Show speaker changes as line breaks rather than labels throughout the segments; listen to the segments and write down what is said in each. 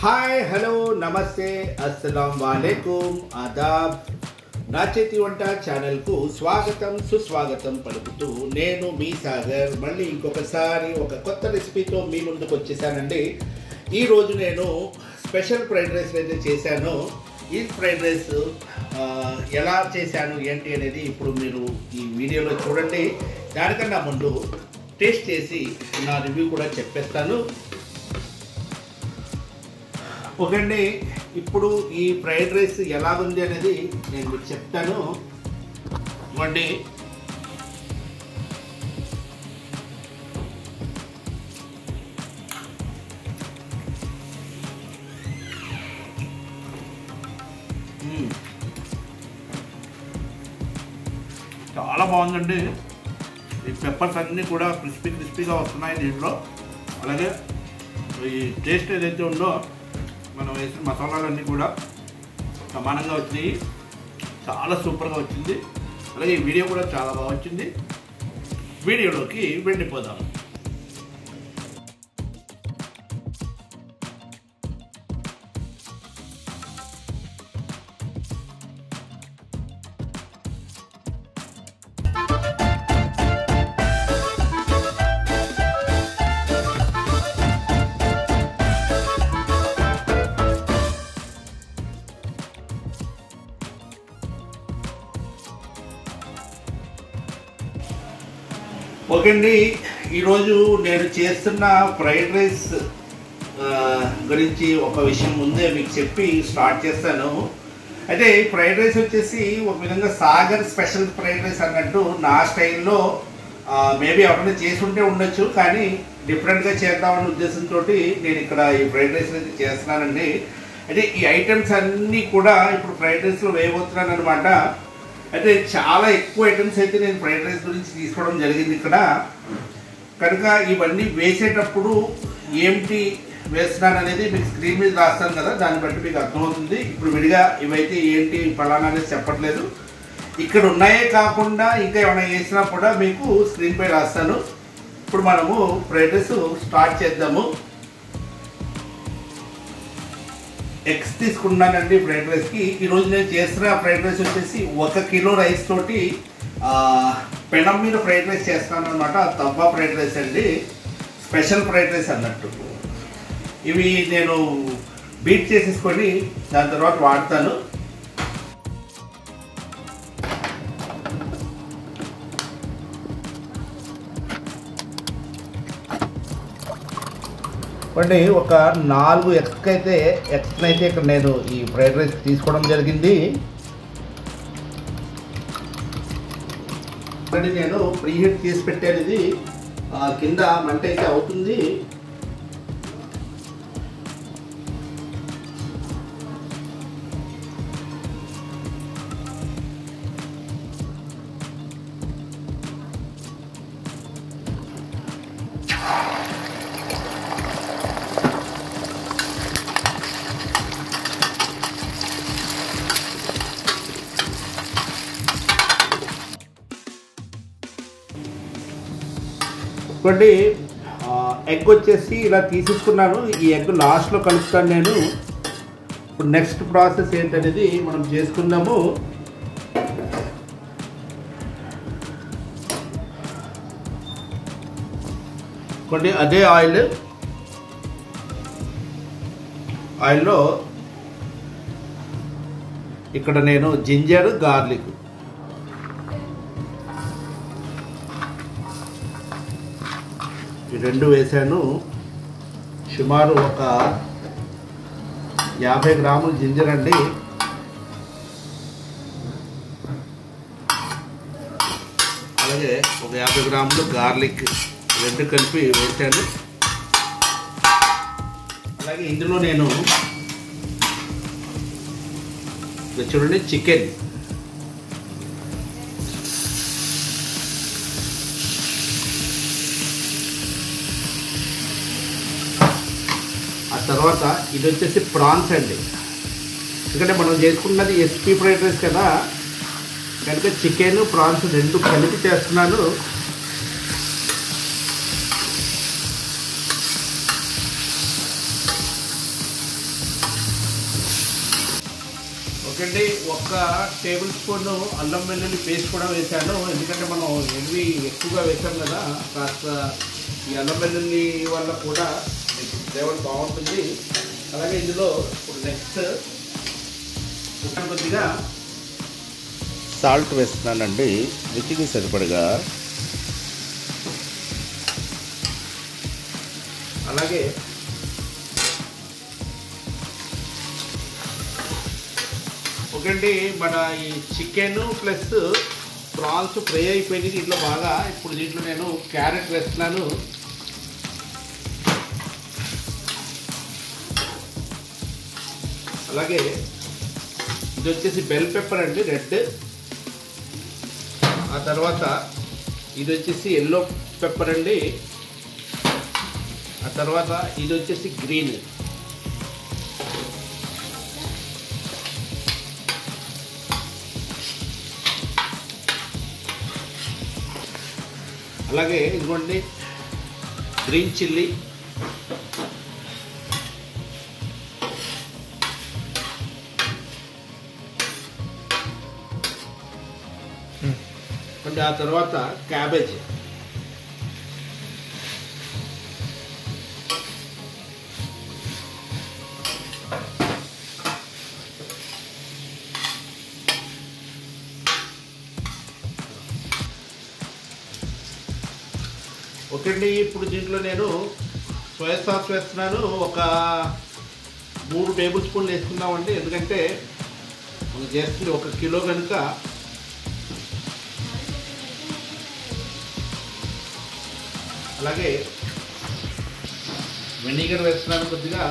Hi hello నమస్తే అస్సలం వాలేకుమ్ ఆదాబ్. నా చేతి వంట ఛానల్కు స్వాగతం సుస్వాగతం పలుకుతూ నేను మీ సాగర్ మళ్ళీ ఇంకొకసారి ఒక కొత్త రెసిపీతో మీ ముందుకు వచ్చేసానండి. ఈరోజు నేను స్పెషల్ ఫ్రైడ్ రైస్ అయితే చేశాను. ఈ ఫ్రైడ్ రైస్ ఎలా చేశాను ఏంటి అనేది ఇప్పుడు మీరు ఈ వీడియోలో చూడండి. దానికన్నా ముందు టేస్ట్ చేసి నా రివ్యూ కూడా చెప్పేస్తాను. ఓకేండి, ఇప్పుడు ఈ ఫ్రైడ్ రైస్ ఎలాగుంది అనేది నేను మీకు చెప్తాను. ఇవ్వండి, చాలా బాగుందండి. ఈ పెప్పర్స్ అన్నీ కూడా క్రిస్పీగా వస్తున్నాయి దీంట్లో. అలాగే ఈ టేస్ట్ ఏదైతే ఉందో మనం వేసిన మసాలాలన్నీ కూడా సమానంగా వచ్చినాయి. చాలా సూపర్గా వచ్చింది. అలాగే ఈ వీడియో కూడా చాలా బాగా వచ్చింది. వీడియోలోకి వెళ్ళిపోదాం. ఓకే అండి, ఈరోజు నేను చేస్తున్న ఫ్రైడ్ రైస్ గురించి ఒక విషయం ముందే మీకు చెప్పి స్టార్ట్ చేస్తాను. అయితే ఫ్రైడ్ రైస్ వచ్చేసి ఒక విధంగా సాగర్ స్పెషల్ ఫ్రైడ్ రైస్ అన్నట్టు నా స్టైల్లో మేబీ ఎవరైనా చేసి ఉంటే ఉండొచ్చు, కానీ డిఫరెంట్గా చేద్దామనే ఉద్దేశంతో నేను ఇక్కడ ఈ ఫ్రైడ్ రైస్ అయితే చేస్తున్నానండి. అయితే ఈ ఐటమ్స్ అన్నీ కూడా ఇప్పుడు ఫ్రైడ్ రైస్లో వేయబోతున్నాను అనమాట. అయితే చాలా ఎక్కువ ఐటమ్స్ అయితే నేను ఫ్రైడ్ రైస్ గురించి తీసుకోవడం జరిగింది ఇక్కడ. కనుక ఇవన్నీ వేసేటప్పుడు ఏమిటి వేస్తున్నాను అనేది మీకు స్క్రీన్ మీద రాస్తాను కదా, దాన్ని బట్టి మీకు అర్థమవుతుంది. ఇప్పుడు విడిగా ఇవైతే ఏంటి ఫలానా అనేది చెప్పట్లేదు. ఇక్కడ ఉన్నాయే కాకుండా ఇంకా ఏమైనా వేసినా కూడా మీకు స్క్రీన్ పై రాస్తాను. ఇప్పుడు మనము ఫ్రైడ్ రైస్ స్టార్ట్ చేద్దాము. ఎగ్స్ తీసుకున్నానండి ఫ్రైడ్ రైస్కి. ఈరోజు నేను చేస్తున్న ఫ్రైడ్ రైస్ వచ్చేసి 1 కిలో రైస్ తోటి పెనం మీద ఫ్రైడ్ రైస్ చేస్తాను అనమాట. తవ్వ ఫ్రైడ్ రైస్ అండి, స్పెషల్ ఫ్రైడ్ రైస్ అన్నట్టు. ఇవి నేను బీట్ చేసేసుకొని దాని తర్వాత వాడతాను. అంటే ఒక 4 ఎగ్స్ అయితే ఇక్కడ నేను ఈ ఫ్రైడ్ రైస్ తీసుకోవడం జరిగింది. అంటే నేను ప్రీహీట్ చేసి పెట్టాను. ఇది కింద మంట అయితే అవుతుంది. ఇంకోటి ఎగ్ వచ్చేసి ఇలా తీసేసుకున్నాను. ఈ ఎగ్ లాస్ట్లో కలుపుతాను నేను. ఇప్పుడు నెక్స్ట్ ప్రాసెస్ ఏంటనేది మనం చేసుకుందాము. ఇంకోటి అదే ఆయిల్లో ఇక్కడ నేను జింజర్ గార్లిక్ ఈ 2 వేసాను. సుమారు ఒక 50 గ్రాములు జింజర్ అండి. అలాగే ఒక 50 గ్రాములు గార్లిక్ 2 కలిపి వేసాను. అలాగే ఇందులో నేను చూడండి చికెన్, తర్వాత ఇది వచ్చేసి ప్రాన్స్ అండి. ఎందుకంటే మనం చేసుకున్నది ఎస్పీ ఫ్రైడ్ రైస్ కదా, కనుక చికెన్ ప్రాన్స్ 2 కలిపి చేస్తున్నాను. ఓకేండి, 1 టేబుల్ స్పూన్ అల్లం వెల్లుల్లి పేస్ట్ కూడా వేసాను. ఎందుకంటే మనం ఎన్ని ఎక్కువగా వేసాం కదా, కాస్త ఈ అల్లం వెల్లుల్లి వల్ల కూడా ఫ్లేవర్ బాగుంటుంది. అలాగే ఇందులో ఇప్పుడు నెక్స్ట్ కొద్దిగా సాల్ట్ వేస్తున్నానండి, రుచికి సరిపడగా. అలాగే ఓకేండి, మన ఈ చికెన్ ప్లస్ ప్రాన్స్ ఫ్రై అయిపోయింది దీంట్లో బాగా. ఇప్పుడు దీంట్లో నేను క్యారెట్ వేస్తున్నాను. అలాగే ఇది వచ్చేసి బెల్ పెప్పర్ అండి, రెడ్. ఆ తర్వాత ఇది వచ్చేసి ఎల్లో పెప్పర్ అండి. ఆ తర్వాత ఇది వచ్చేసి గ్రీన్. అలాగే ఇదిగోండి గ్రీన్ చిల్లీ. అంటే ఆ తర్వాత క్యాబేజ్. ఓకే అండి, ఇప్పుడు దీంట్లో నేను సోయా సాస్ వేస్తున్నాను. ఒక 3 టేబుల్ స్పూన్లు వేసుకుందామండి, ఎందుకంటే మనం చేస్తుంది 1 కిలో కనుక. అలాగే వెనిగర్ వేస్తున్నాను కొద్దిగా.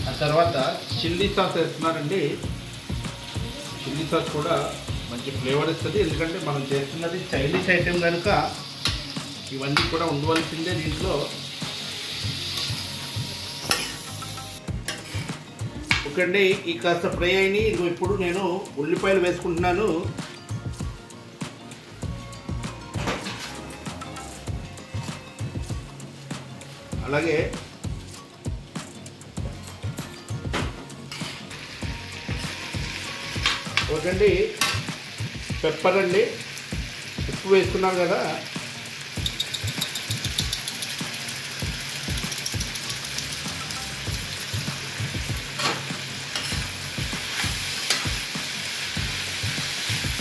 ఆ తర్వాత చిల్లీ సాస్ వేస్తున్నానండి. చిల్లీ సాస్ కూడా మంచి ఫ్లేవర్ ఇస్తుంది, ఎందుకంటే మనం చేస్తున్నది చైనీస్ ఐటెం కనుక ఇవన్నీ కూడా ఉండవలసిందే దీంట్లో. ఓకే అండి, ఈ కాస్త ఫ్రై అయినాయి. ఇప్పుడు నేను ఉల్లిపాయలు వేసుకుంటున్నాను. అలాగే ఓకేండి, పెప్పర్ అండి, ఉప్పు వేసుకున్నాం కదా.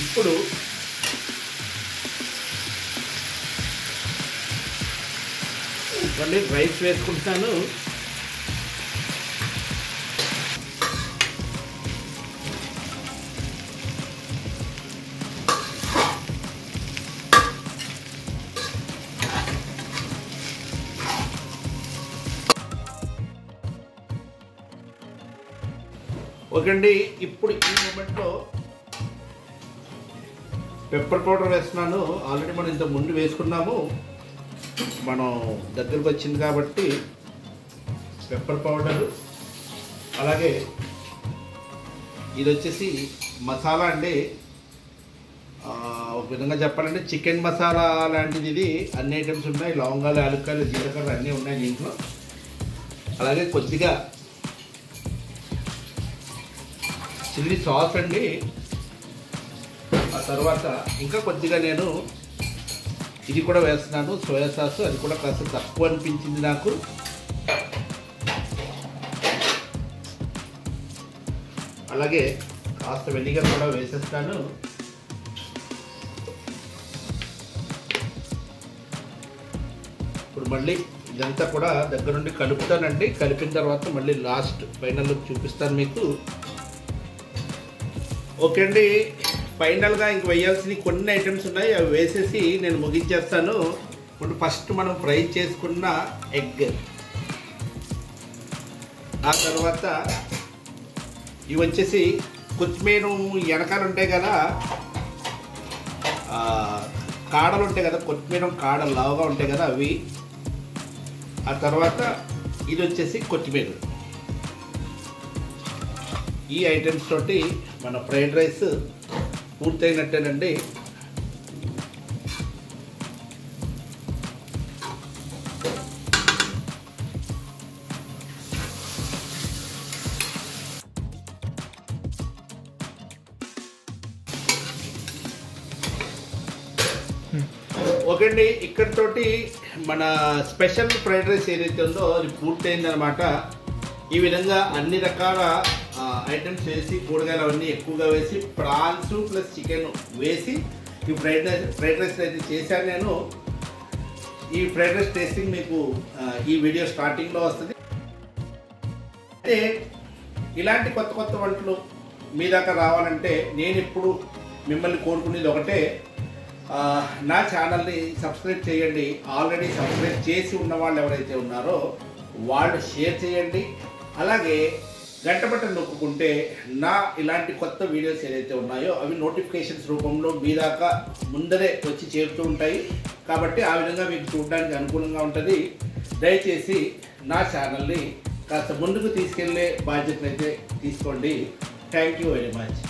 ఇప్పుడు మళ్ళీ రైస్ వేసుకుంటాను. ఓకే అండి, ఇప్పుడు ఈ మూమెంట్లో పెప్పర్ పౌడర్ వేస్తున్నాను. ఆల్రెడీ మనం ఇంత ముందు వేసుకున్నాము, మనం దగ్గరకు వచ్చింది కాబట్టి పెప్పర్ పౌడర్. అలాగే ఇది వచ్చేసి మసాలా అండి, ఒక విధంగా చెప్పాలంటే చికెన్ మసాలా లాంటిది. ఇది అన్ని ఐటమ్స్ ఉన్నాయి, లవంగాలు, యాలక్కాయలు, జీలకర్ర అన్నీ ఉన్నాయి దీంట్లో. అలాగే కొద్దిగా చిల్లీ సాస్ అండి. ఆ తర్వాత ఇంకా కొద్దిగా నేను ఇది కూడా వేస్తున్నాను, సోయా సాస్. అది కూడా కాస్త తక్కువ అనిపించింది నాకు. అలాగే కాస్త వెనిగర్ కూడా వేసేస్తాను. ఇప్పుడు మళ్ళీ ఇదంతా కూడా దగ్గరుండి కలుపుతానండి. కలిపిన తర్వాత మళ్ళీ లాస్ట్ ఫైనల్ లుక్ చూపిస్తాను మీకు. ఓకే అండి, ఫైనల్గా ఇంక వేయాల్సిన కొన్ని ఐటమ్స్ ఉన్నాయి, అవి వేసేసి నేను ముగించేస్తాను. ఇప్పుడు ఫస్ట్ మనం ఫ్రై చేసుకున్న ఎగ్, ఆ తర్వాత ఇవి వచ్చేసి కొత్తిమీర వెనకాల ఉంటాయి కదా, కాడలు ఉంటాయి కదా, కొత్తిమీర కాడలు లావుగా ఉంటాయి కదా అవి. ఆ తర్వాత ఇది వచ్చేసి కొత్తిమీర. ఈ ఐటమ్స్ తోటి మన ఫ్రైడ్ రైస్ పూర్తయినట్టేనండి. ఓకే అండి, ఇక్కడితోటి మన స్పెషల్ ఫ్రైడ్ రైస్ ఏదైతే ఉందో అది పూర్తయిందనమాట. ఈ విధంగా అన్ని రకాల ఐటమ్స్ వేసి కూరగాయలు అవన్నీ ఎక్కువగా వేసి ప్రాన్స్ ప్లస్ చికెన్ వేసి ఈ ఫ్రైడ్ రైస్ అయితే చేశాను నేను. ఈ ఫ్రైడ్ రైస్ టేస్టింగ్ మీకు ఈ వీడియో స్టార్టింగ్లో వస్తుంది. అయితే ఇలాంటి కొత్త కొత్త వంటలు మీ దాకా రావాలంటే నేను ఇప్పుడు మిమ్మల్ని కోరుకునేది ఒకటే, నా ఛానల్ని సబ్స్క్రైబ్ చేయండి. ఆల్రెడీ సబ్స్క్రైబ్ చేసి ఉన్న వాళ్ళు ఎవరైతే ఉన్నారో వాళ్ళు షేర్ చేయండి. అలాగే గంట బటన్ నొక్కుంటే నా ఇలాంటి కొత్త వీడియోస్ ఏదైతే ఉన్నాయో అవి నోటిఫికేషన్స్ రూపంలో మీ దాకా ముందరే వచ్చి చేరుతూ ఉంటాయి. కాబట్టి ఆ విధంగా మీకు చూడడానికి అనుకూలంగా ఉంటుంది. దయచేసి నా ఛానల్ని కాస్త ముందుకు తీసుకెళ్లే బాధ్యతనైతే తీసుకోండి. Thank you very much.